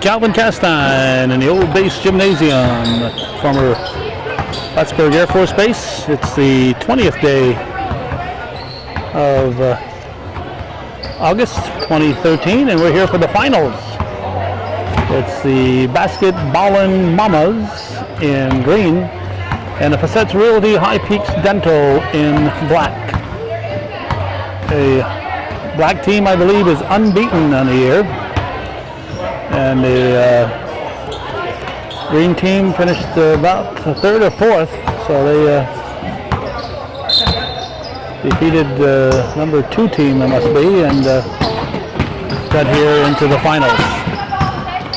Calvin Castine in the old base gymnasium, former Plattsburgh Air Force Base. It's the 20th day of August 2013, and we're here for the finals. It's the Basketballin' Mamas in green and the Fesette Realty High Peaks Dental in black. A black team, I believe, is unbeaten on the year, and the green team finished about third or fourth, so they defeated number 2 team, it must be, and got here into the finals.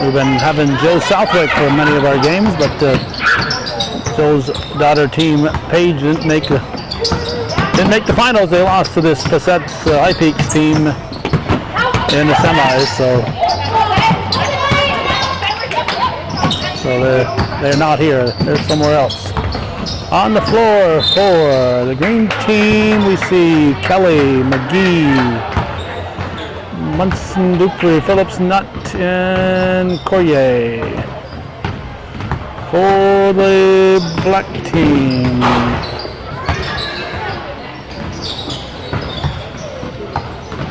We've been having Joe Southwick for many of our games, but Joe's daughter team, Paige, didn't make the finals. They lost to this Fesette High Peaks team in the semis, so they're not here. They're somewhere else. On the floor for the green team, we see Kelly, McGee, Munson, Dupree, Phillips, Nutt, and Corrier. For the black team,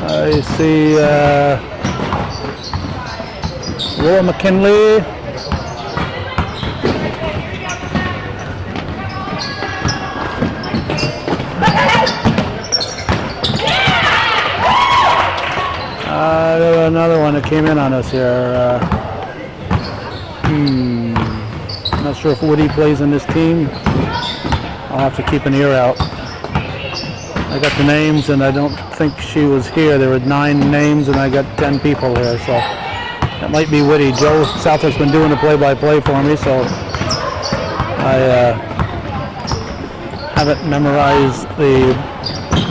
I see Laura McKinley, another one that came in on us here. Not sure if Woody plays in this team. I'll have to keep an ear out. I got the names, and I don't think she was here. There were 9 names, and I got 10 people here, so that might be Woody. Joe Southwick's been doing the play-by-play for me, so I haven't memorized the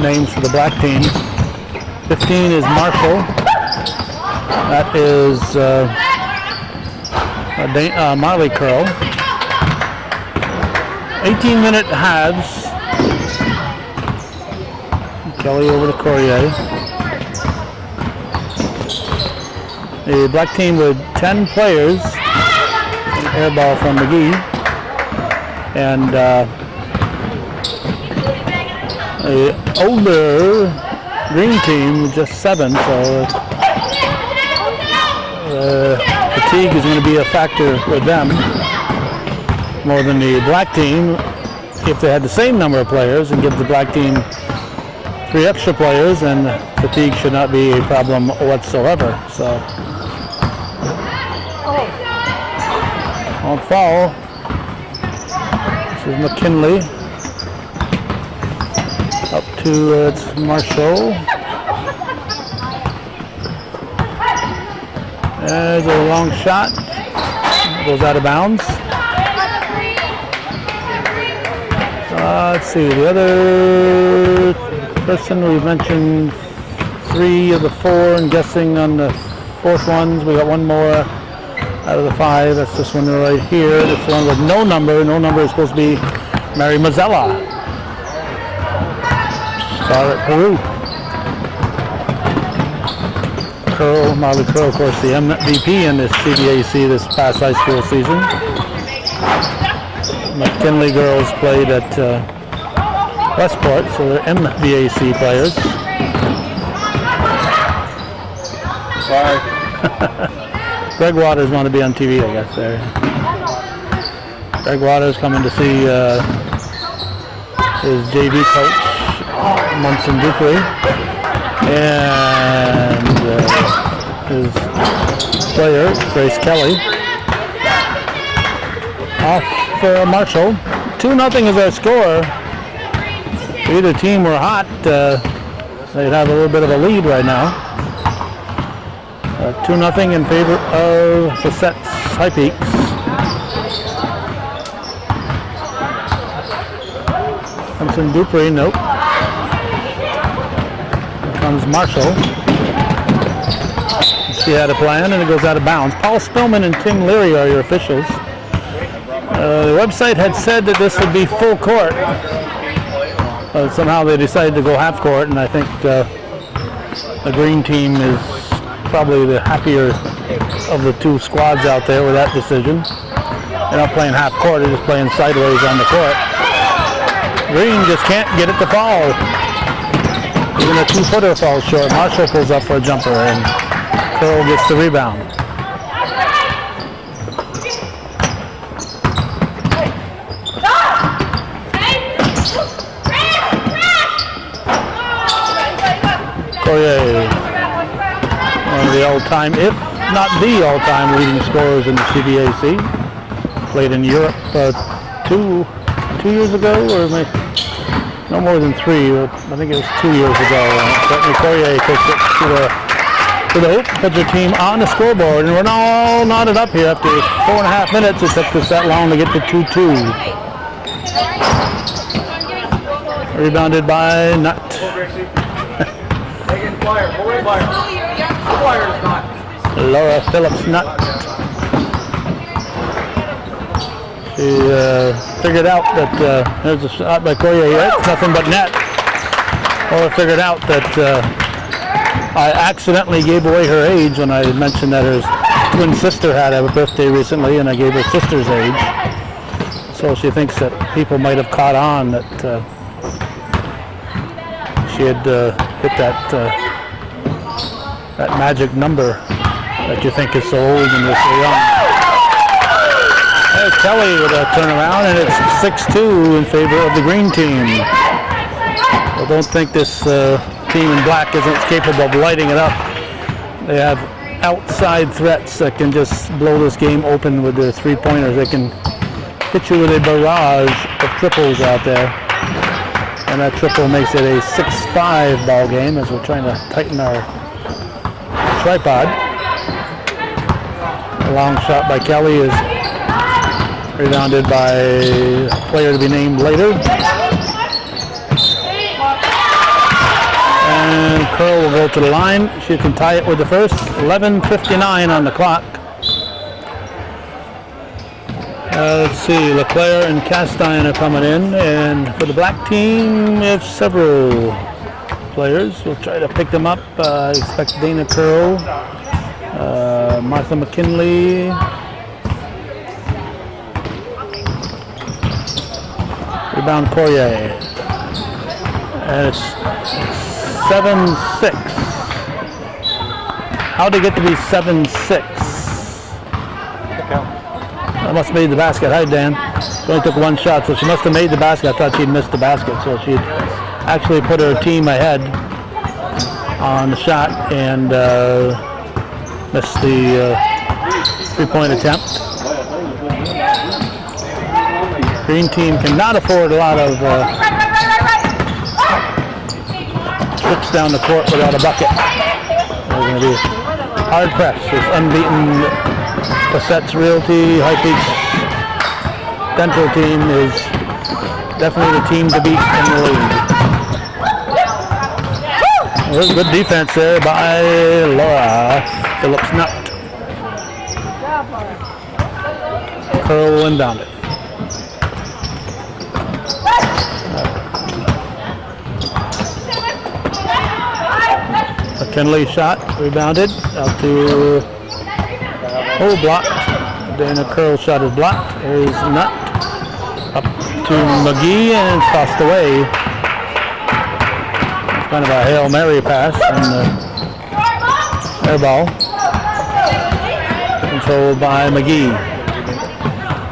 names for the black team. 15 is Marshall. That is Marley Curl. 18-minute halves. Kelly over to Corrier. The black team with 10 players. An air ball from McGee. And the older green team with just 7, so fatigue is going to be a factor with them more than the black team. If they had the same number of players and give the black team 3 extra players, and fatigue should not be a problem whatsoever. So on foul, this is McKinley. Up to it's Marshall. There's a long shot. Goes out of bounds. Let's see, the other person we mentioned 3 of the 4, and guessing on the 4th ones. We got 1 more out of the 5. That's this one right here. This one with no number. No number is supposed to be Mary Mazzella. Star at Peru. Curl, Marley Curl, of course, the MVP in this CBAC this past high school season. McKinley girls played at Westport, so they're MVAC players. Sorry. Greg Waters want to be on TV, I guess, there. Greg Waters coming to see his JV coach, Munson Dupree, and his player, Grace Kelly. Off for Marshall. 2-0 is our score. If either team were hot, they'd have a little bit of a lead right now. 2-0 in favor of Fesette High Peaks. Munson Dupree, nope. Here comes Marshall. She had a plan, and it goes out of bounds. Paul Spillman and Tim Leary are your officials. The website had said that this would be full court. Somehow they decided to go half court, and I think the green team is probably the happier of the two squads out there with that decision. They're not playing half court, they're just playing sideways on the court. Green just can't get it to fall. Even a 2-footer falls short. Marshall pulls up for a jumper and Curl gets the rebound. Corrier, one of the all-time, if not the all-time leading scorers in the CBAC. Played in Europe two years ago, or maybe no more than 3. I think it was 2 years ago. Certainly Corrier takes it to the hoop, puts the team on the scoreboard, and we're all knotted up here after 4.5 minutes. It took us that long to get to 2-2. Rebounded by Nutt. Laura Phillips Nutt. She figured out that there's a shot by Corrier here. It's nothing but net. Laura figured out that I accidentally gave away her age when I mentioned that her twin sister had a birthday recently, and I gave her sister's age. So she thinks that people might have caught on that she had hit that magic number that you think is so old and you're so young. There's Kelly with a turnaround, and it's 6-2 in favor of the green team. Well, don't think this team in black isn't capable of lighting it up. They have outside threats that can just blow this game open with their three-pointers. They can hit you with a barrage of triples out there. And that triple makes it a 6-5 ball game as we're trying to tighten our tripod. A long shot by Kelly is rebounded by a player to be named later. And Curl will go to the line. She can tie it with the first. 11:59 on the clock. Let's see, LeClaire and Castine are coming in, and for the black team, we have several players. We'll try to pick them up. I expect Dana Curl, Martha McKinley, rebound Corrier, and it's 7-6. How'd it get to be 7-6? I must have made the basket. Hi, Dan. She only took one shot, so she must have made the basket. I thought she'd missed the basket, so she'd actually put her team ahead on the shot and missed the three-point attempt. Green team cannot afford a lot of trips down the court without a bucket. They're going to be hard pressed. This unbeaten Fesette's Realty High Peaks Dental team is definitely the team to beat in the league. Good defense there by Laura Phillips Nutt. Curl will inbound it. McKinley shot, rebounded, out to blocked. Dana Curl shot is blocked. There's Nutt. Up to McGee, and it's tossed away. It's kind of a Hail Mary pass, and air ball. Controlled by McGee.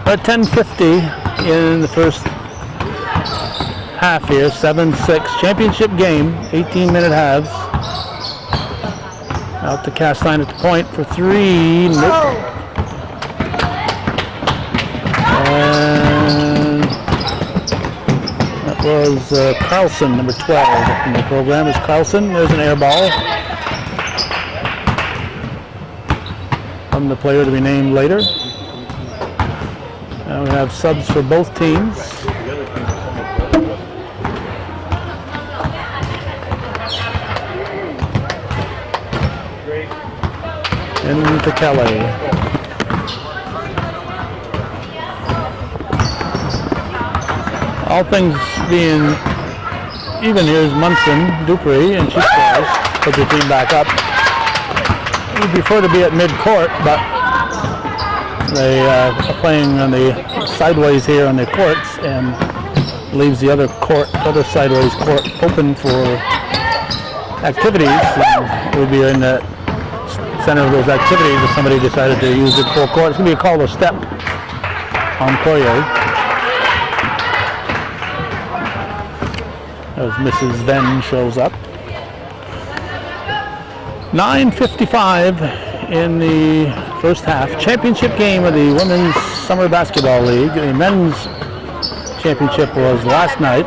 At 10:50 in the first half here, 7-6. Championship game, 18-minute halves. Out to Castine at the point for 3. Nope. And that was Carlson, number 12 in the program is Carlson. There's an air ball from the player to be named later. Now we have subs for both teams. Into Kelly. All things being even, here's Munson, Dupree, and she scores. Put the team back up. We prefer to be at mid-court, but they are playing on the sideways here on the courts and leaves the other sideways court open for activities. And we'd be in the center of those activities if somebody decided to use it full court. It's going to be called a step on Courier. As Mrs. Venn shows up. 9:55 in the first half. Championship game of the Women's Summer Basketball League. The men's championship was last night.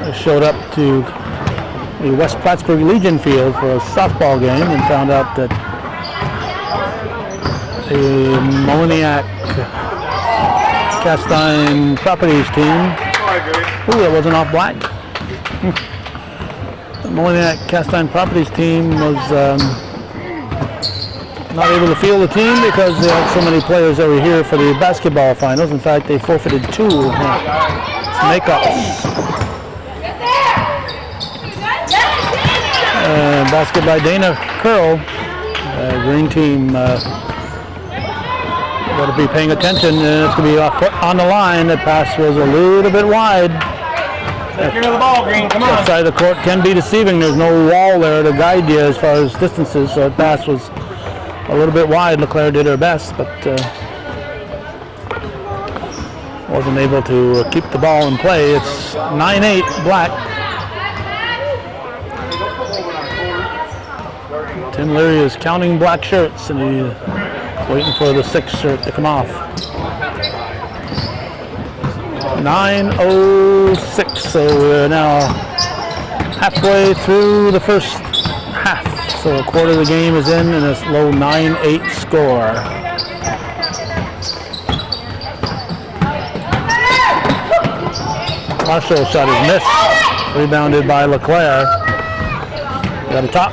I showed up to the West Plattsburgh Legion field for a softball game and found out that the Moniac Cast Iron Properties team. Ooh, that wasn't off black. The Moniac Cast Iron Properties team was not able to field the team because they had so many players that were here for the basketball finals. In fact, they forfeited 2 makeups. Basket by Dana Curl. Green team got to be paying attention. It's going to be on the line. The pass was a little bit wide. Take care of the ball, Green. Come on. Outside the court can be deceiving. There's no wall there to guide you as far as distances, so the pass was a little bit wide. LeClaire did her best, but wasn't able to keep the ball in play. It's 9-8 Black. Tim Leary is counting black shirts, and he's waiting for the 6th shirt to come off. 9:06, so we're now halfway through the first half. So a quarter of the game is in, and it's low 9-8 score. Marshall shot is missed, rebounded by LeClaire. Got a top,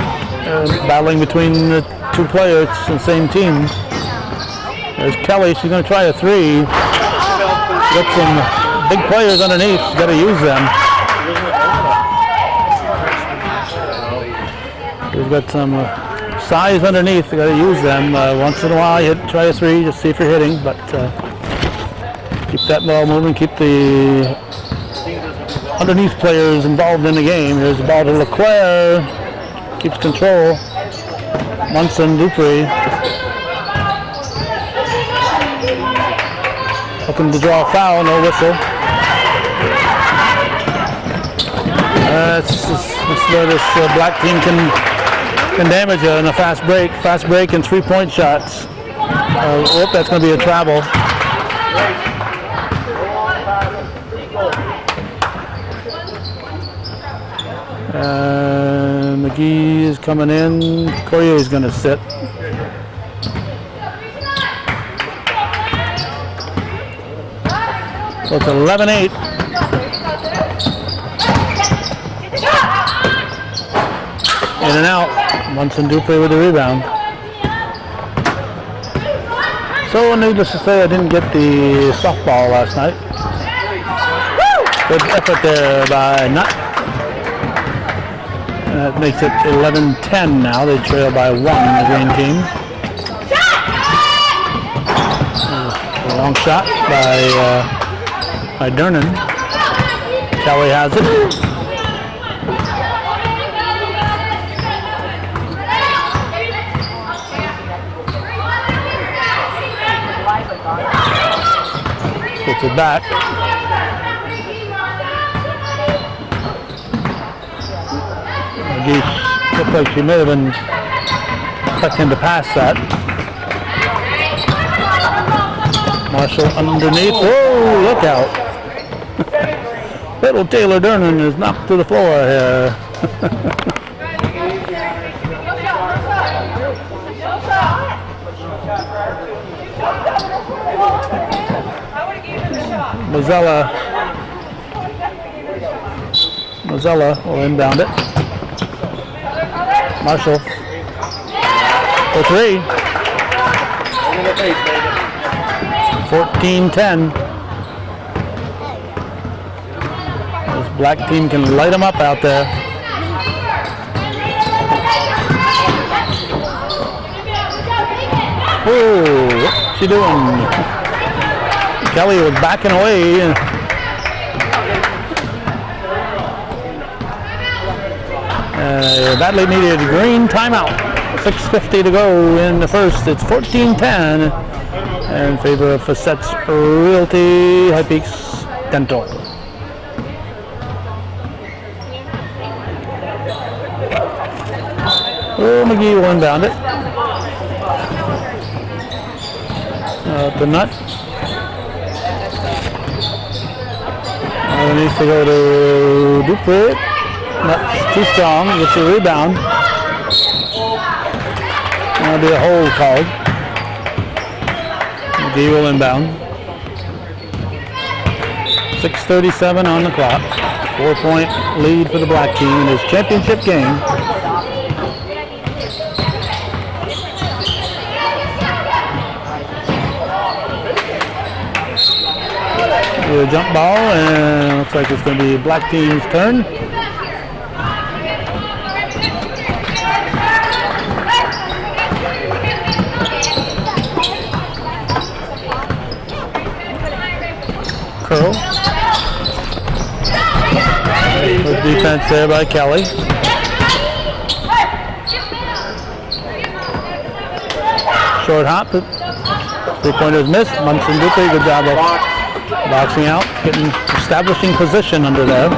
battling between the 2 players in the same team. There's Kelly, she's going to try a 3. Got some big players underneath, she's got to use them. We've got some size underneath, you got to use them. Once in a while you try a 3, just see if you're hitting, but keep that ball moving, keep the underneath players involved in the game. Here's the ball to LeClaire, keeps control. Munson Dupree looking to draw a foul, no whistle. This where this black team can damage in a fast break and 3-point shots. That's going to be a travel. McGee is coming in. Courier is going to sit. So it's 11-8. In and out. Munson Dupree with the rebound. So needless to say, I didn't get the softball last night. Good effort there by Nutt. That makes it 11-10 now. They trail by 1, the green team. A long shot by Dernan. Kelly has it. Puts it back. Looks like she may have been expecting to pass that. Marshall underneath. Whoa, look out. Little Taylor Dernan is knocked to the floor here. Mazzella will inbound it. Marshall for 3. 14-10. This black team can light them up out there. Oh, what's she doing? Kelly was backing away. Badly needed green timeout. 6:50 to go in the first. It's 14-10 in favor of Fesette's Realty High Peaks Dental. Oh, McGee will inbound it. The nut. Needs to go to Dupree. Nut's too strong. Gets a rebound. That'll be a hold called. McGee will inbound. 6:37 on the clock. 4-point lead for the black team in this championship game. A jump ball, and looks like it's going to be black team's turn. Curl. Good defense there by Kelly. Short hop. 3-pointers missed. Munson Dupree, good job of boxing out, establishing position under there.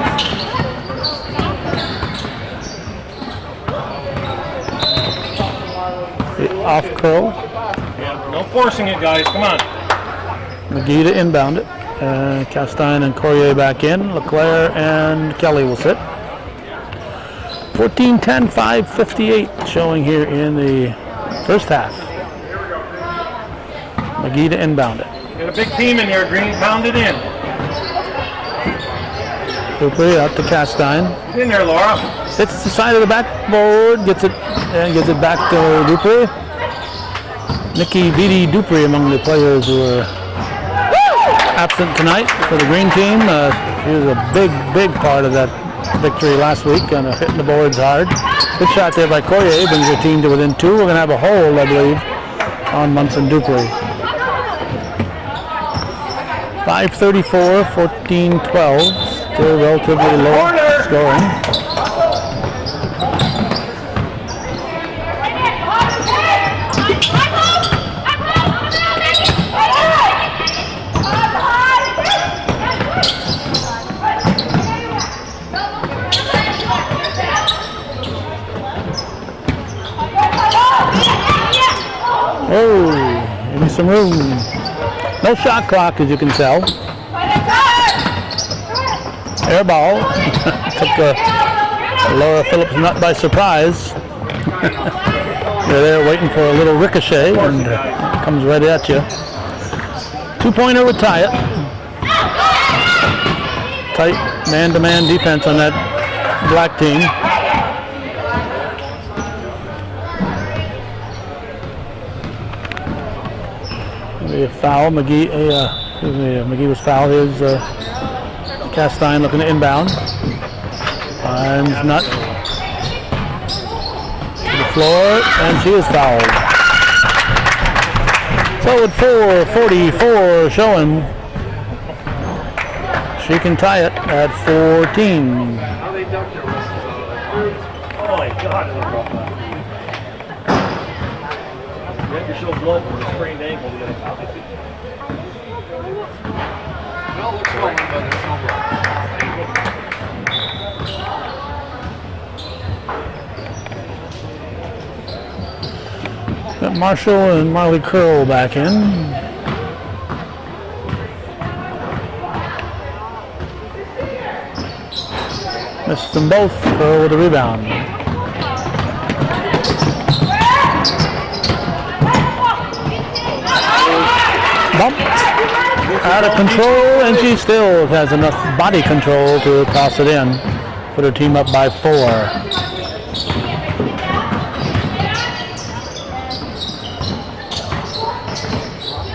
The off curl. Yeah, no forcing it, guys. Come on. McGee to inbound it. Castine and Corrier back in. LeClaire and Kelly will sit. 14-10, 5:58 showing here in the first half. McGee to inbound it. Got a big team in here, Green. Pound it in. Dupree out to Castine. Get in there, Laura. Hits the side of the backboard, gets it back to Dupree. Nikki Vidi Dupree among the players who are absent tonight for the green team. He was a big part of that victory last week, and hitting the boards hard. Good shot there by Corrier, brings the team to within 2. We're going to have a hold, I believe, on Munson Dupree. 5:34, 14-12, still relatively low scoring. Oh, give me some room. No shot clock, as you can tell. Air ball. Took Laura Phillips Nut by surprise. They're there waiting for a little ricochet, and it comes right at you. 2-pointer would tie it. Tight man-to-man defense on that black team. A foul. McGee was fouled. Here's Castine looking to inbound. Finds Nut to the floor, and she is fouled. So with 4:44 showing, she can tie it at 14. Oh my God! You have to show blood from a sprained ankle. Well, looks like but there's no blood. Got Marshall and Marley Curl back in. Missed them both. Curl with a rebound. Bumped out of control, and she still has enough body control to toss it in. Put her team up by 4.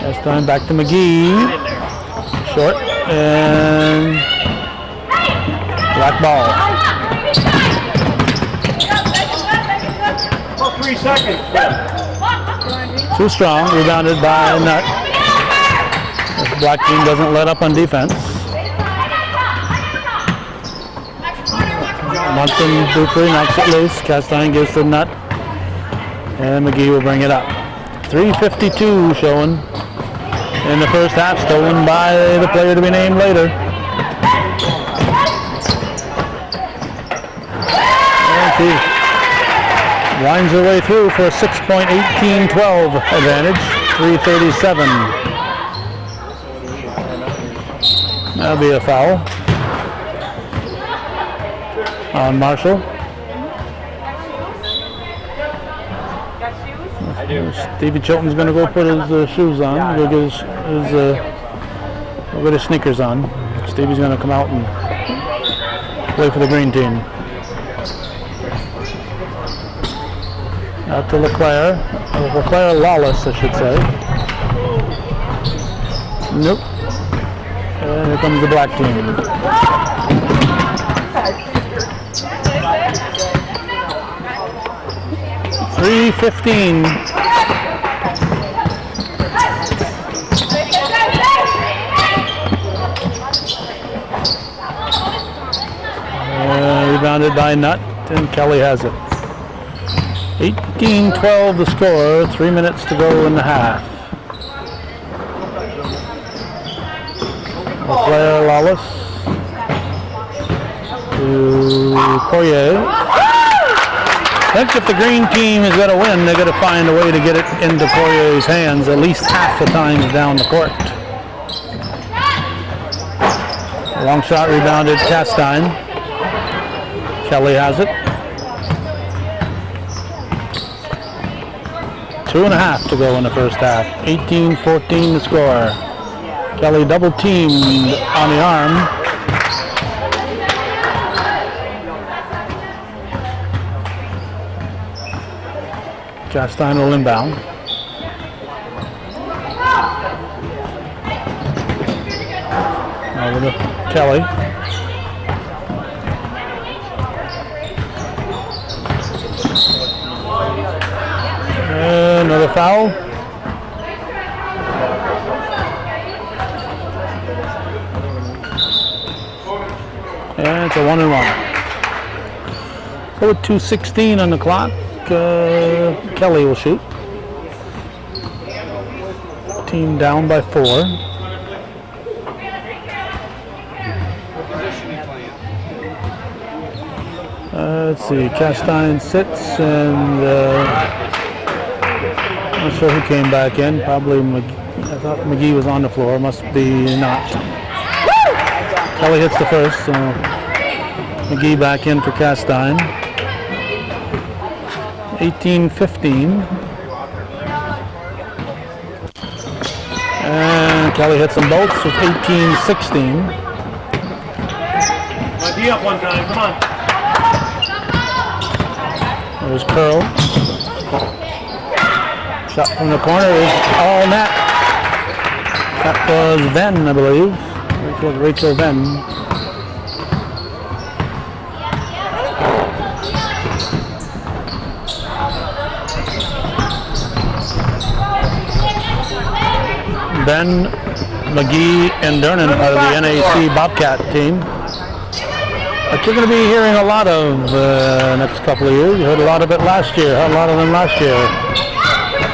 This time back to McGee. Short and black ball. About 3 seconds. Too strong. Rebounded by Nutt. The black team doesn't let up on defense. Munson Dupree knocks it loose. Castine gives to Nutt. And McGee will bring it up. 3:52 showing in the first half, stolen by the player to be named later. And she winds her way through for a 6-point 18-12 advantage. 3:37. That'll be a foul on Marshall. Stevie Chilton's going to go put his shoes on. Go get his sneakers on. Stevie's going to come out and play for the green team. Out to LeClaire. LeClaire Lawless, I should say. Nope. And here comes the black team. .315. Rebounded by Nutt, and Kelly has it. 18-12 the score, 3 minutes to go in the half. LeClaire Lawless to Poirier. I think if the green team is going to win, they're going to find a way to get it into Poirier's hands at least half the times down the court. Long shot rebounded Castine. Kelly has it. 2.5 to go in the first half. 18-14 the score. Kelly double teamed on the arm. Castine will inbound. Over to Kelly. Another foul. And it's a 1-and-1. So with 2:16 on the clock, Kelly will shoot. Team down by 4. Let's see, Castine sits and not sure who came back in. Probably McGee. I thought McGee was on the floor. Must be not. Kelly hits the first, so McGee back in for Castine. 18-15. And Kelly hits them both with 18-16. Might be up one time. Come on. There's Curl. Shot from the corner is all net. That was Venn, I believe. Rachel Venn. Ben, McGee, and Dernan part of the NAC Bobcat team. But you're going to be hearing a lot of next couple of years. You heard a lot of it last year. Heard a lot of them last year.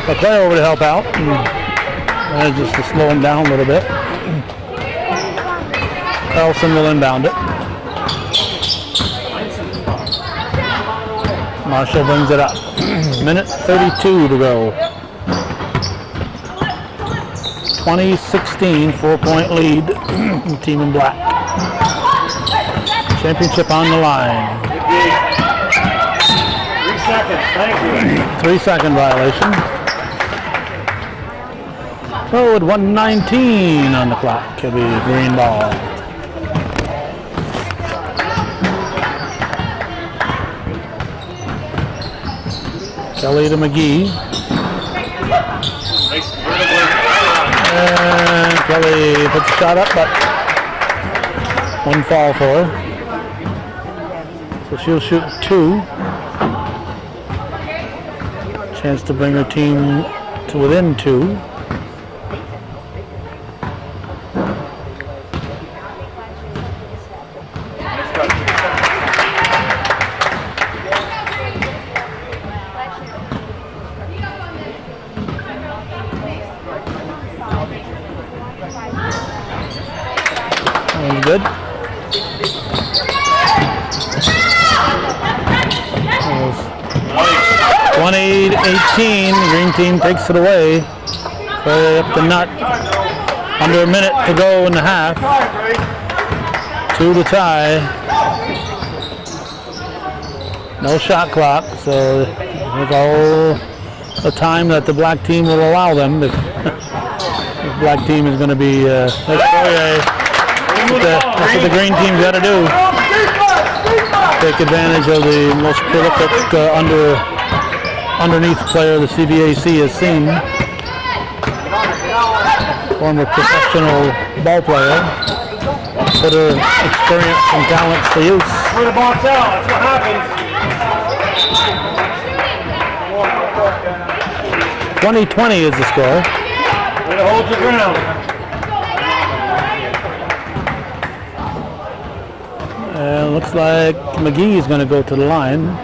LeClaire over to help out. And just to slow him down a little bit. Carlson will inbound it. Marshall brings it up. Minute 32 to go. 2016, 4-point lead. Team in black. Championship on the line. 3 seconds. Thank you. 3-second violation. Oh, with 1:19 on the clock, it'll be a green ball. Kelly to McGee. And Kelly puts the shot up, but one fall for her. So she'll shoot 2. Chance to bring her team to within 2. That was good. 28-18, green team takes it away. Play up the nut. Under a minute to go in the half. 2 to tie. No shot clock, so with all the time that the black team will allow them, the black team is going to be. That's what the green team's got to do. Take advantage of the most prolific underneath player the CVAC has seen. Former professional ball player. Put her experience and talents to use. Throw the box out. That's what happens. 20-20 is the score. Way to hold your ground. Looks like McGee is going to go to the line.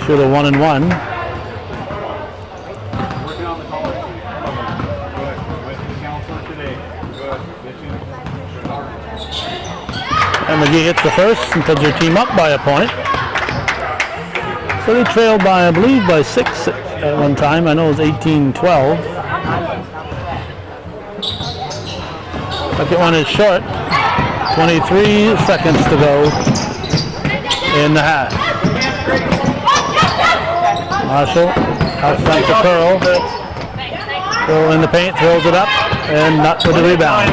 Should have 1-1. And McGee hits the first and puts their team up by a point. So they trailed by, I believe, by 6 at one time. I know it was 18-12. Second one is short. 23 seconds to go in the half. Marshall out front to Pearl. Pearl in the paint, throws it up, and not with the rebound.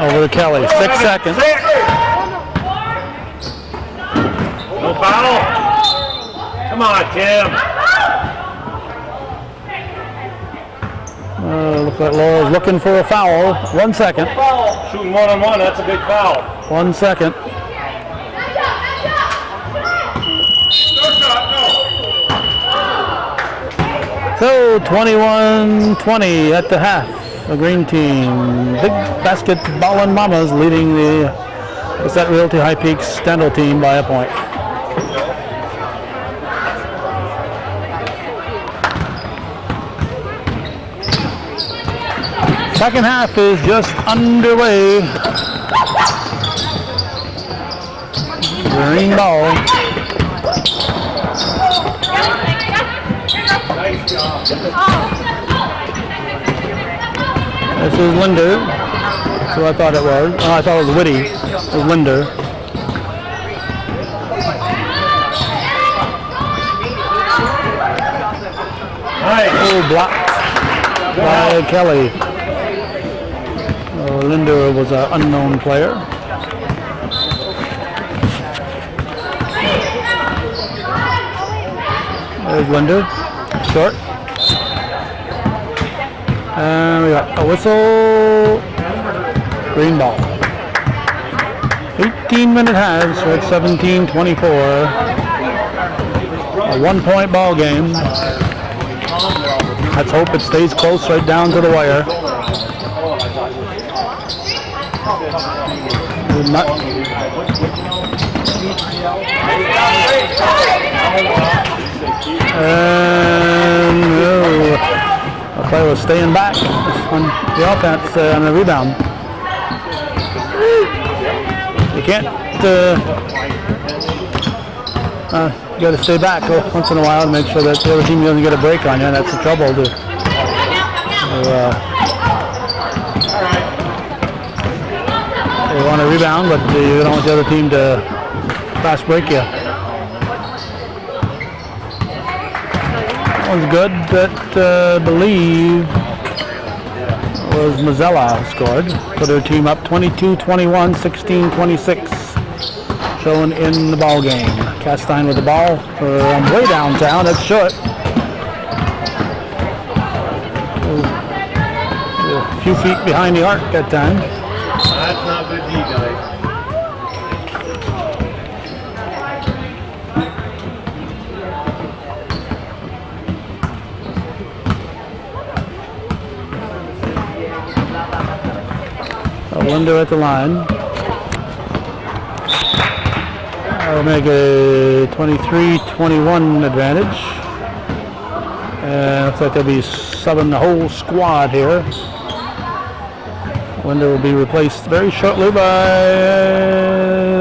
Over to Kelly. 6 seconds. No foul. Come on, Tim. Looks like Laura's looking for a foul. 1 second. Shooting 1-on-1, that's a big foul. 1 second. So 21-20 at the half. The green team. Big basketball and mamas leading the Fesette Realty High Peaks Stendal team by a point. Second half is just underway. Green ball. This is Linder. That's who I thought it was. Oh, I thought it was Whitty. It was Linder. Oh, blocked by Kelly. Linder was an unknown player. There's Linder. Short. And we got a whistle. Green ball. 18-minute halves, so it's 17-24. A 1-point ball game. Let's hope it stays close right down to the wire. And the player was staying back on the offense on the rebound. You can't. You got to stay back once in a while to make sure that the other team doesn't get a break on you. That's the trouble. You want to rebound, but you don't want the other team to fast break you. That one's good. That I believe was Mazzella scored. Put her team up 22-21, 16-26. Shown in the ball game. Castine with the ball from way downtown. That's short. A few feet behind the arc that time. That's not good D, guys. Linder at the line. That'll make a 23-21 advantage. And looks like they'll be subbing the whole squad here. Linder will be replaced very shortly by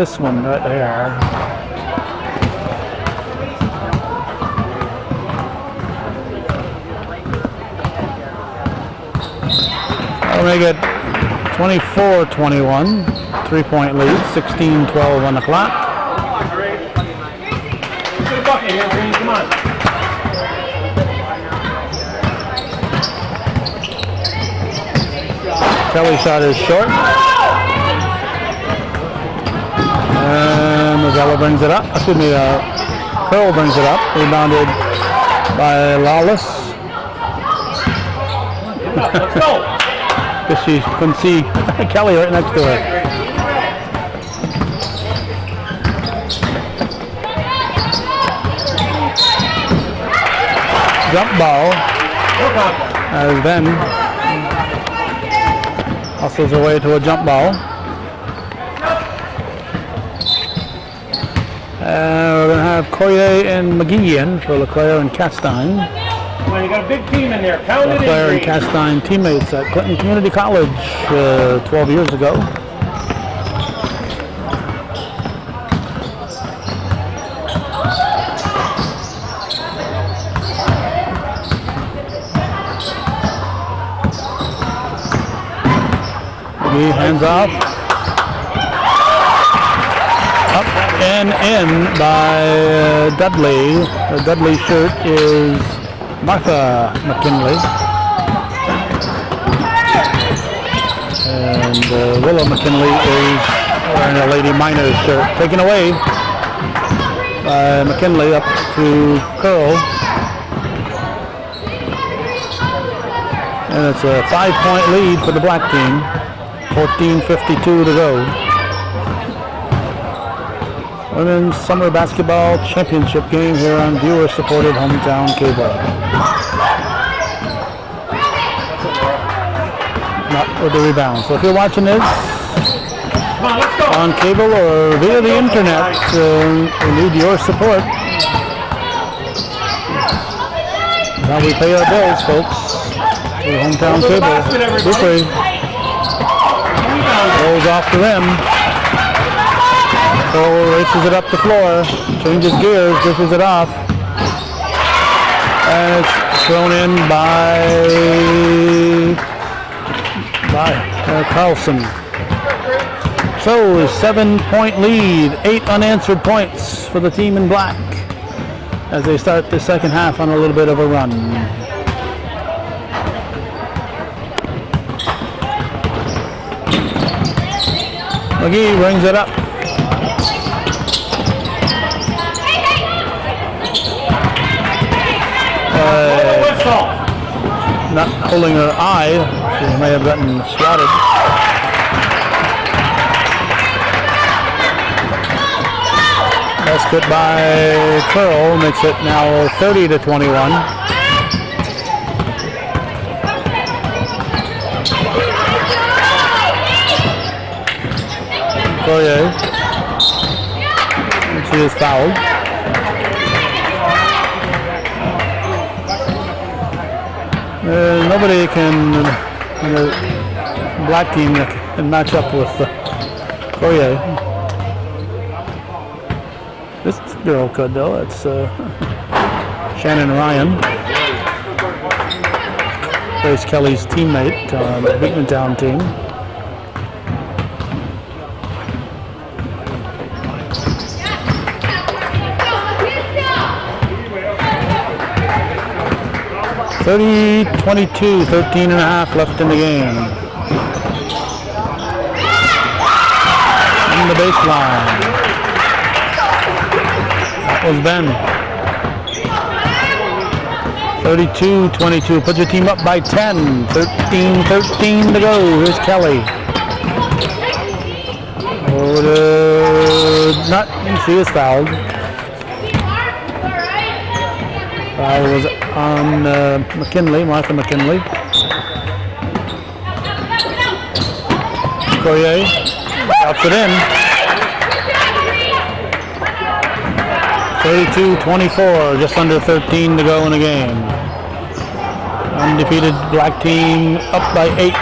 this one right there. That'll make it 24-21. 3-point lead. 16-12 on the clock. Come on. Kelly shot is short. And Mazzella brings it up. Excuse me, Curl brings it up. Rebounded by Lawless. Let's go. Guess she couldn't see Kelly right next to her. Jump ball. As Ben hustles her way to a jump ball. And we're going to have Coyer and McGee in for LeClaire and Castine. Well, you got a big team in there. Count it in. LeClaire and Castine teammates at Clinton Community College 12 years ago. McGee hands off. Up and in by Dudley. The Dudley shirt is Martha McKinley. And Willow McKinley is wearing a Lady Miners shirt. Taken away by McKinley up to Curl. And it's a 5-point lead for the black team. 14:52 to go. Women's Summer Basketball Championship game here on viewer-supported hometown cable. Not with the rebound. So if you're watching this on cable or via the internet, we need your support. That's how we pay our bills, folks. Through hometown cable. Super. Rolls off the rim. So races it up the floor, changes gears, dishes it off. And it's thrown in by Carlson. So a 7-point lead, 8 unanswered points for the team in black as they start the second half on a little bit of a run. McGee brings it up. Not holding her eye. She may have gotten swatted. Basket by Curl makes it now 30-21. Coyer. And she is fouled. Nobody can, the black team can match up with Coyer. This girl could though. It's Shannon Ryan, Grace Kelly's teammate on the Beekmantown team. (30-22), 13 and a half left in the game. On the baseline. That was Ben. 32-22. Put your team up by 10. 13 to go. Here's Kelly. She is fouled. Foul was on McKinley, Martha McKinley. Poirier drops it in. 32-24, just under 13 to go in the game. Undefeated black team up by 8.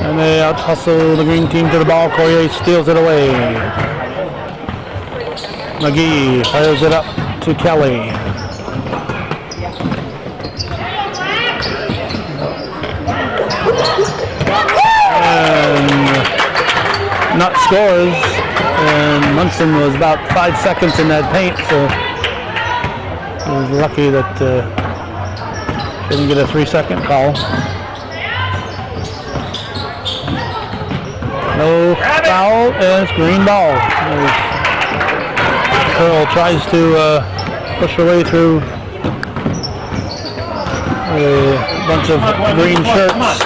And they out-hustle the green team to the ball. Poirier steals it away. McGee fires it up to Kelly. And Nutt scores, and Munson was about 5 seconds in that paint, so he was lucky that didn't get a 3-second call. No foul, and it's green ball. Curl tries to push her way through a bunch of green shirts.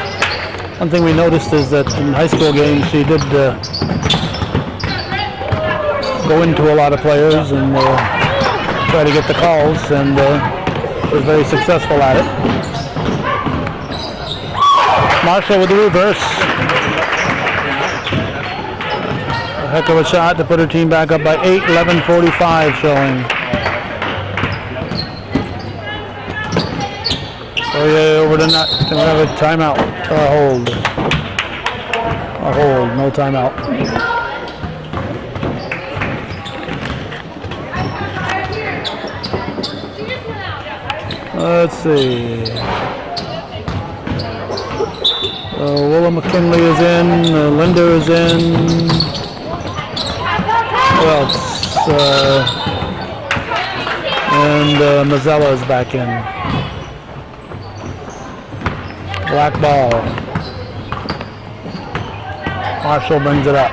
One thing we noticed is that in high school games she did go into a lot of players and try to get the calls, and was very successful at it. Marshall with the reverse. A heck of a shot to put her team back up by 8, 11:45 showing. Poirier over to Nutt. Can we have a timeout or a hold? A hold, no timeout. Let's see. Willa McKinley is in. Linder is in. Who else? And Mazzella is back in. Black ball. Marshall brings it up.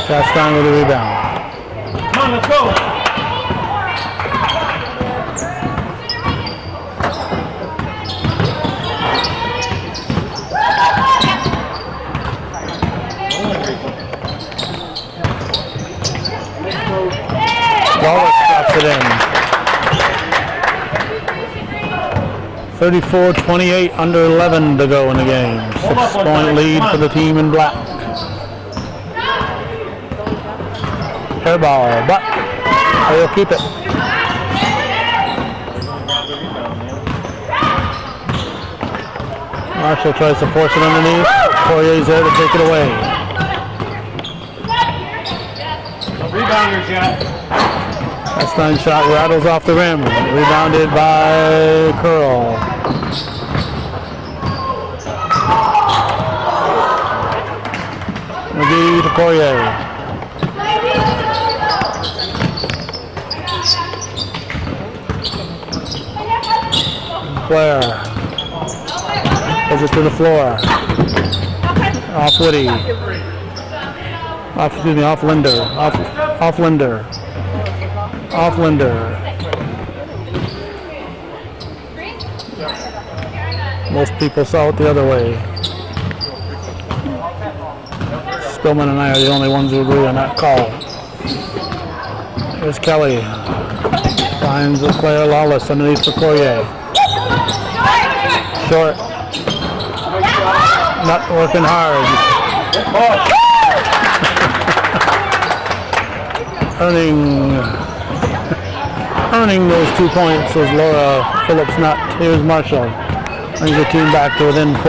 Chastain with the rebound. Come on, let's go. Wallace drops it in. 34-28, under 11 to go in the game. 6-point lead for the team in black. Air ball, but they'll keep it. Marshall tries to force it underneath. Poirier's there to take it away. Rebounders yet. Chastain shot rattles off the rim. Rebounded by Curl. McGee to Poirier. Blair. Goes it to the floor. Off Woody. Off Linder. Off Linder. Off Linder. Most people saw it the other way. Spillman and I are the only ones who agree on that call. Here's Kelly. Finds the player Lawless underneath for Poirier. Short. Not working hard. Earning those 2 points was Laura Phillips Nutt. Here's Marshall. Brings the team back to within 4.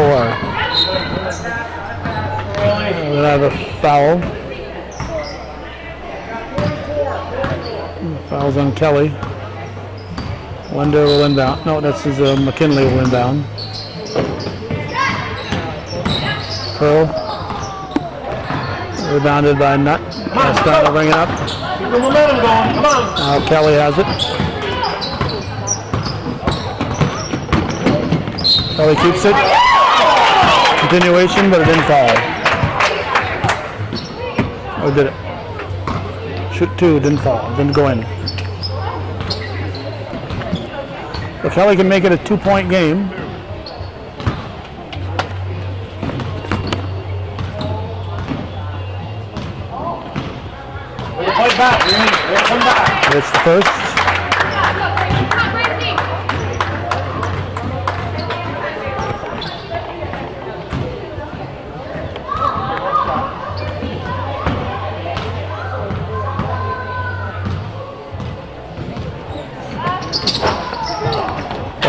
We'll have a foul. Foul's on Kelly. Linder will inbound. No, this is McKinley will inbound. Curl. Rebounded by Nutt. Chastain will bring it up. Keep the momentum going. Come on. Now Kelly has it. Kelly keeps it. Continuation, but it didn't fall. Or did it? Shoot 2, didn't fall. Didn't go in. So Kelly can make it a 2-point game. Back. Come back. It's the first.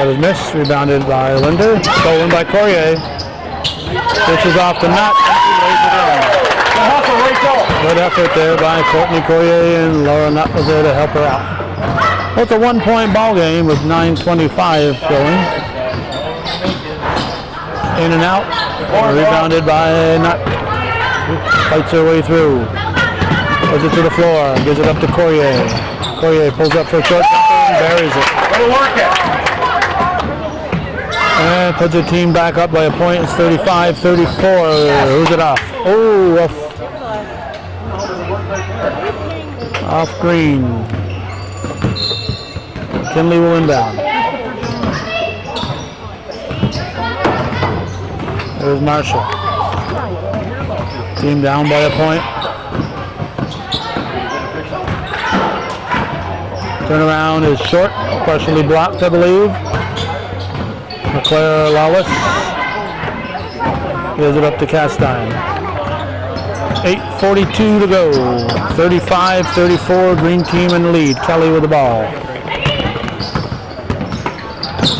That was missed. Rebounded by Linder. Stolen by Courier. This is off the net. Good effort there by Courtney Courier, and Laura Nutt was there to help her out. Well, it's a 1-point ball game with 9:25 going. In and out. Rebounded by Nutt. Fights her way through. Puts it to the floor. Gives it up to Courier. Courier pulls up for a short jumper and buries it. And puts her team back up by a point. It's 35-34. Who's it off? Oh, off Green. Kinley will inbound. There's Marshall. Team down by a point. Turnaround is short, partially blocked, I believe. McClare Lawless gives it up to Castine. 8:42 to go. 35-34, green team in the lead. Kelly with the ball.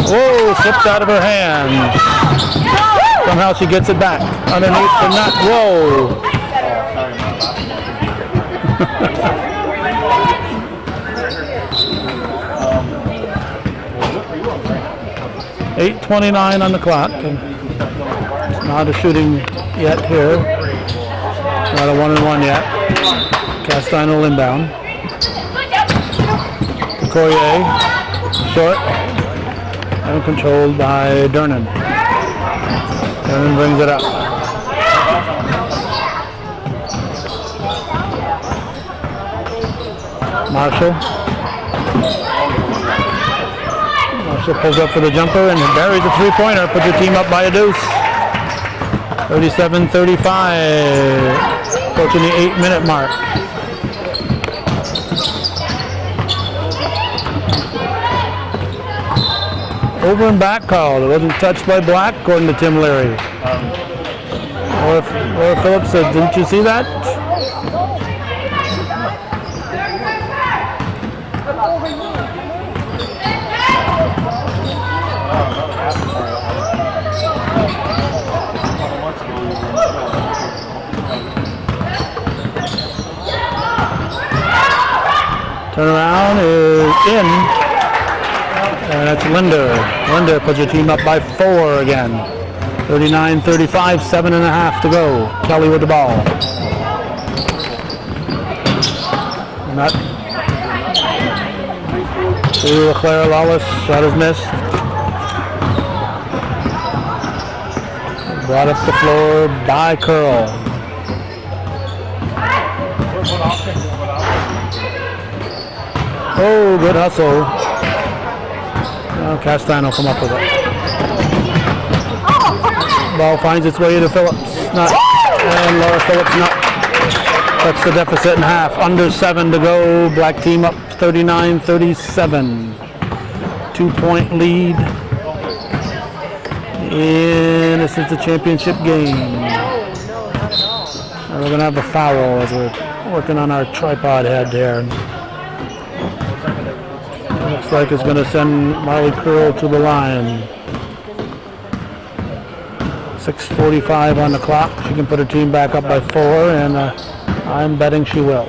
Whoa, slipped out of her hand. Somehow she gets it back. Underneath the net. Whoa. 8:29 on the clock. And not a shooting yet here. Not a 1-and-1 yet. Castine will inbound. Courier, short, and controlled by Dernan. Dernan brings it up. Marshall pulls up for the jumper and buries a three-pointer, puts the team up by a deuce. 37-35, approaching the 8-minute mark. Over and back call. It wasn't touched by Black, according to Tim Leary. Or Phillips said, didn't you see that? Turnaround is in, and that's Linder. Linder puts your team up by 4 again. 39-35, 7.5 to go. Kelly with the ball. Not to Claire Lawless. Shot is missed. Brought up the floor by Curl. Oh, good hustle. Now Castine will come up with it. Ball finds its way to Phillips. Not. And Laura Phillips not. Cuts the deficit in half. Under 7 to go. Black team up 39-37. 2-point lead. And this is the championship game. And we're going to have a foul as we're working on our tripod head there. Looks like it's going to send Marley Curl to the line. 6:45 on the clock. She can put her team back up by 4, and I'm betting she will.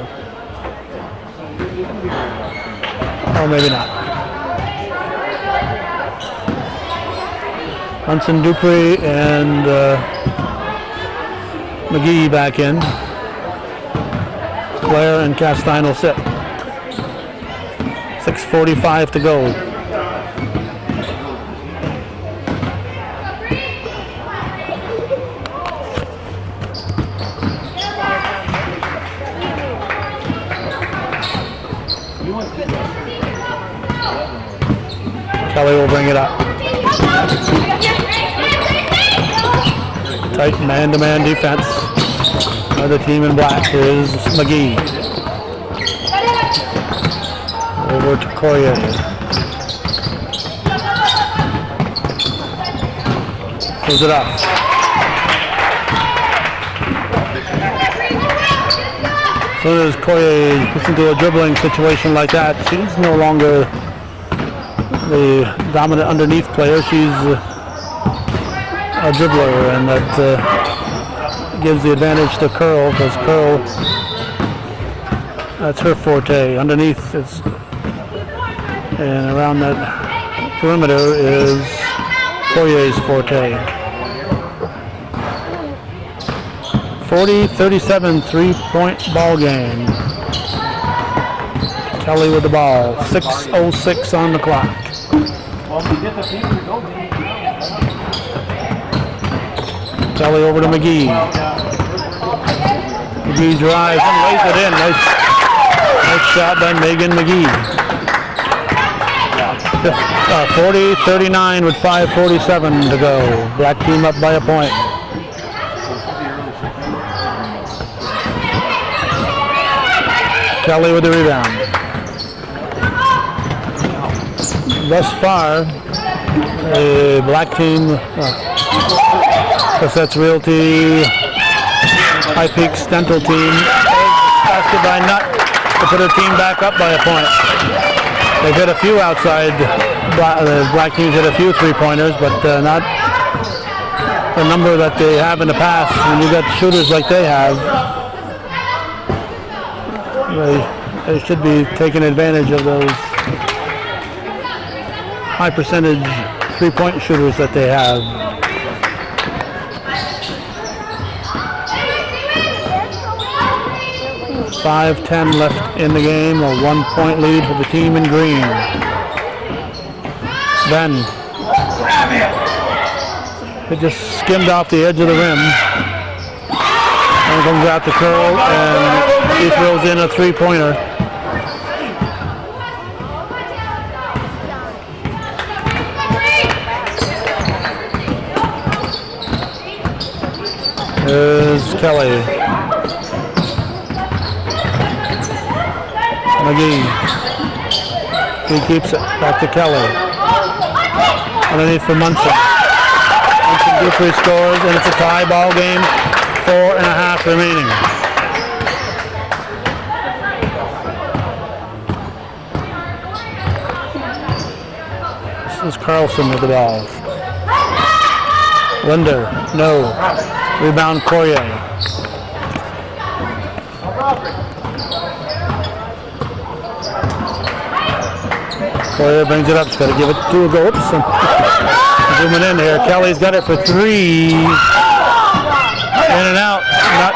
Or maybe not. Hudson Dupree and McGee back in. Claire and Castine will sit. 6:45 to go. Kelly will bring it up. Tight man-to-man defense. Another team in black is McGee. Over to Courier. Pulls it up. As soon as Courier gets into a dribbling situation like that, she's no longer the dominant underneath player. She's a dribbler, and that gives the advantage to Curl, because Curl, that's her forte. Underneath, it's, and around that perimeter is Poirier's forte. 40-37 3-point ball game. Kelly with the ball. 6:06 on the clock. Kelly over to McGee. McGee drives and lays it in. Nice shot by Megan McGee. 40-39 with 5:47 to go. Black team up by a point. Kelly with the rebound. Thus far, a black team, Fesette's Realty, High Peaks Dental team, basket by Nutt to put her team back up by a point. They've hit a few outside, the black teams hit a few three-pointers, but not the number that they have in the past. When you got shooters like they have, they should be taking advantage of those high percentage three-point shooters that they have. .5:10 left in the game, a 1-point lead for the team in green. Then it just skimmed off the edge of the rim. And comes out to Curl, and he throws in a three-pointer. There's Kelly. McGee. He keeps it back to Kelly. Underneath for Munson. Munson Guthrie scores, and it's a tie ball game. 4.5 remaining. This is Carlson with the ball. Linder, no. Rebound Poirier. Poirier brings it up. She's got to give it to a go. Oops. Zooming in here. Kelly's got it for three. In and out. Nutt.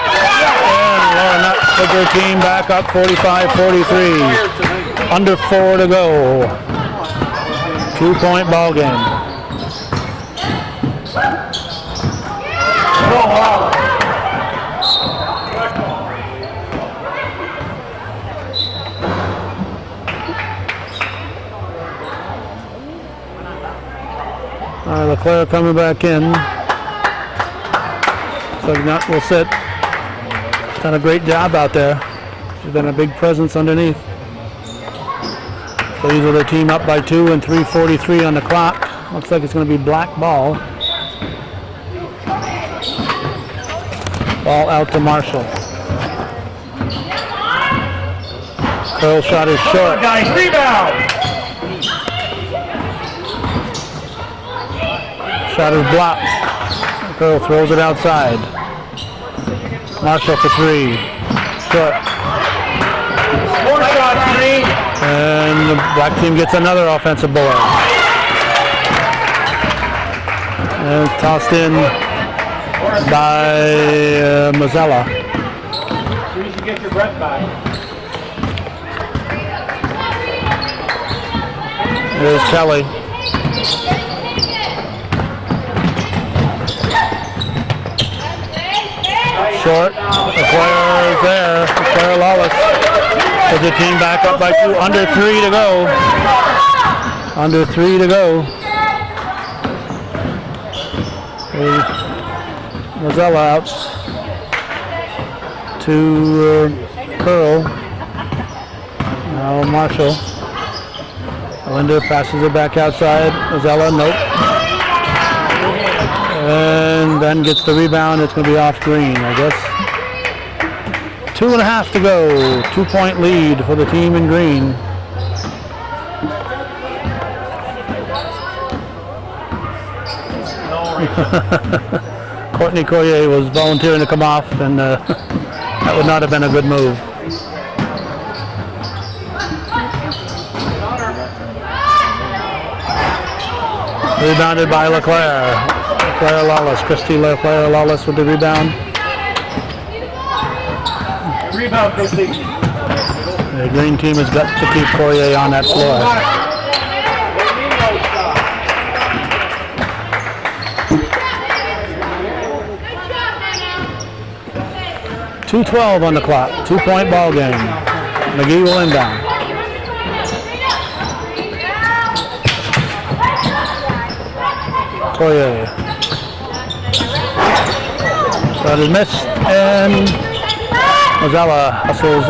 And Laura Nutt took her team back up 45-43. Under 4 to go. 2-point ball game. Leclerc coming back in. So Nutt will sit. Done a great job out there. She's been a big presence underneath. So these are the team up by 2 and 3:43 on the clock. Looks like it's going to be black ball. Ball out to Marshall. Curl shot is short. Guys, rebound! Shot is blocked. Curl throws it outside. Marshall for 3. Short. More shot, 3. And the black team gets another offensive board. And tossed in by Mazzella. As soon as you get your breath back. There's Kelly. Short. The player is there. The player Lawless. Puts the team back up by 2. Under 3 to go. Under 3 to go. There's Mazzella out to Curl. Now Marshall. Linder passes it back outside. Mazzella, nope. And then gets the rebound. It's going to be off green, I guess. 2.5 to go. 2-point lead for the team in green. No, Rachel. Courtney Collier was volunteering to come off, and that would not have been a good move. Rebounded by LeClaire. LeClaire Lawless. Christy LeClaire Lawless with the rebound. Rebound, Christy. The green team has got to keep Collier on that floor. 2:12 on the clock. 2-point ball game. McGee will inbound. Collier. Shot is missed, and Mazzella hustles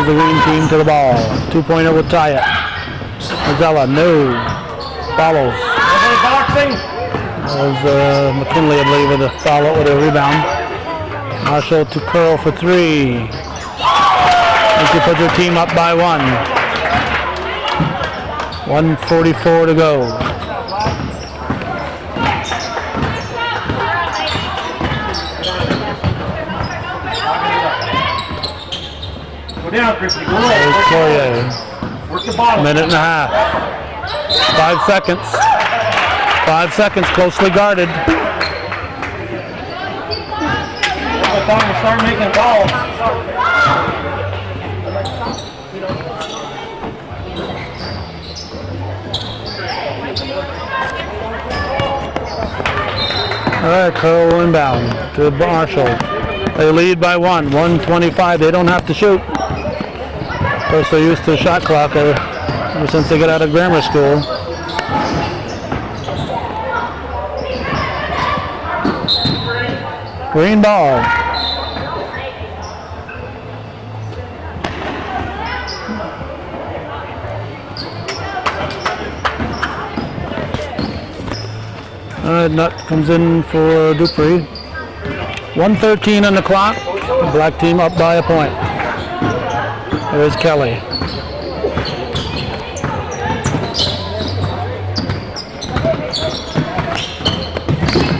the green team to the ball. 2-pointer will tie it. Mazzella, no. Follows. That was McKinley, I believe, with a follow with a rebound. Marshall to curl for three. And she puts her team up by 1. 1:44 to go. Down, Christy. Go There's Collier. Work the bottom. Minute and a half. 5 seconds. 5 seconds, closely guarded. By the time we start making a ball. All right, Curl will inbound to Marshall. They lead by 1:25. They don't have to shoot. Of course, they're used to the shot clock ever since they got out of grammar school. Green ball. Nut comes in for Dupree. 1:13 on the clock. The black team up by a point. There's Kelly.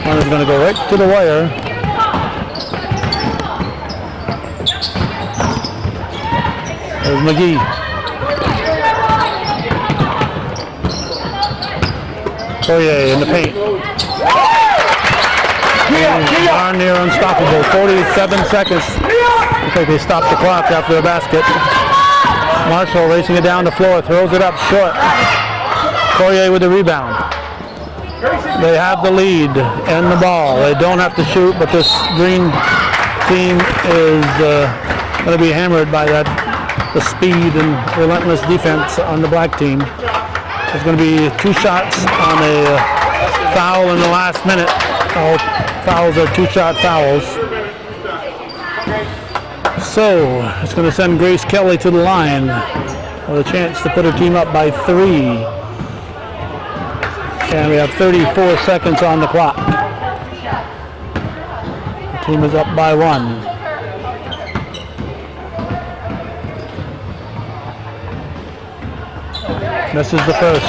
One is going to go right to the wire. There's McGee. Collier in the paint. Darn near unstoppable. 47 seconds. Looks like they stopped the clock after the basket. Marshall racing it down the floor, throws it up short. Collier with the rebound. They have the lead and the ball. They don't have to shoot, but this green team is going to be hammered by the speed and relentless defense on the black team. There's going to be 2 shots on a foul in the last minute. All fouls are 2-shot fouls. So it's going to send Grace Kelly to the line with a chance to put her team up by 3. And we have 34 seconds on the clock. The team is up by 1. This is the first.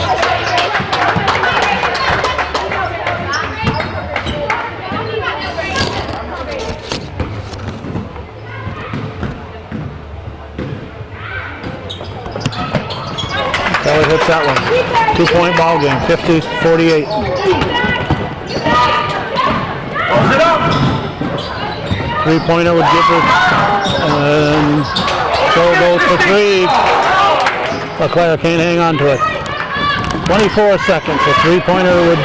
Kelly hits that one. 2-point ball game, 50-48. Close it up. 3-pointer would give it, and Joe goes for 3. LeClaire can't hang on to it. 24 seconds. A 3-pointer would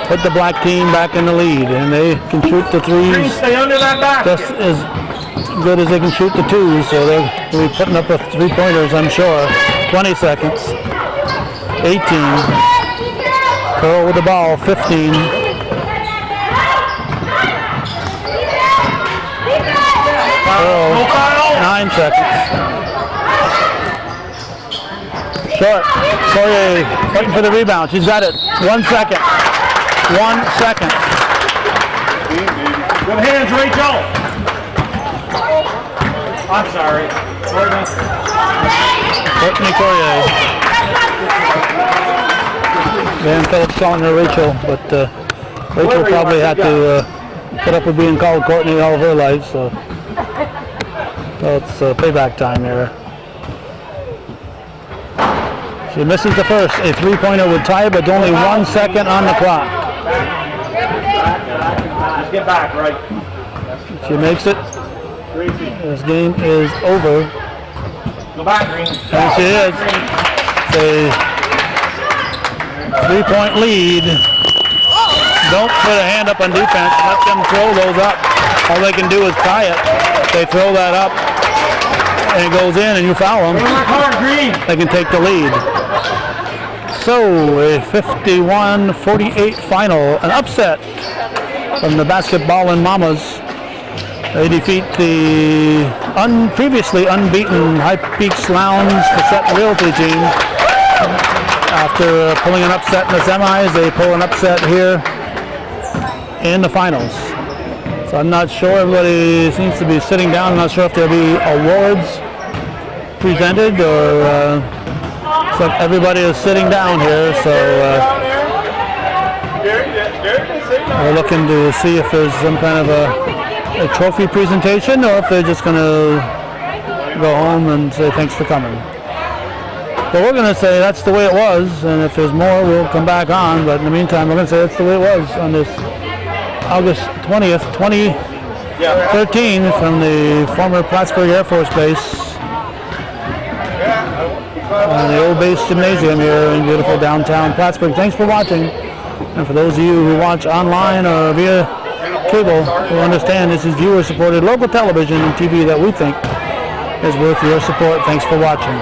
put the black team back in the lead, and they can shoot the 3s Stay under that basket. just as good as they can shoot the 2s, so they'll be putting up the 3-pointers, I'm sure. 20 seconds. 18. Curl with the ball. 15. Curl. 9 seconds. Short. Collier fighting for the rebound. She's got it. 1 second. 1 second. Good hands, Rachel. I'm sorry. Courtney Collier. Van Phillips calling her Rachel, but Rachel probably had to put up with being called Courtney all of her life, so it's payback time here. She misses the first. A three-pointer would tie it, but only 1 second on the clock. Just get back, right? She makes it. This game is over. Go back, Green. And she is. It's a 3-point lead. Don't put a hand up on defense. Let them throw those up. All they can do is tie it. They throw that up and it goes in and you foul them. They can take the lead. So a 51-48 final. An upset from the basketball Mamas. They defeat the previously unbeaten High Peaks Lounge Fesette Realty team. After pulling an upset in the semis, they pull an upset here in the finals. So I'm not sure. Everybody seems to be sitting down. I'm not sure if there'll be awards presented or so everybody is sitting down here. So we're looking to see if there's some kind of a trophy presentation or if they're just going to go home and say thanks for coming. But we're going to say that's the way it was, and if there's more we'll come back on, but in the meantime we're going to say that's the way it was on this August 20th, 2013 from the former Plattsburgh Air Force Base on the old base gymnasium here in beautiful downtown Plattsburgh. Thanks for watching, and for those of you who watch online or via cable will understand this is viewer-supported local television and TV that we think is worth your support. Thanks for watching.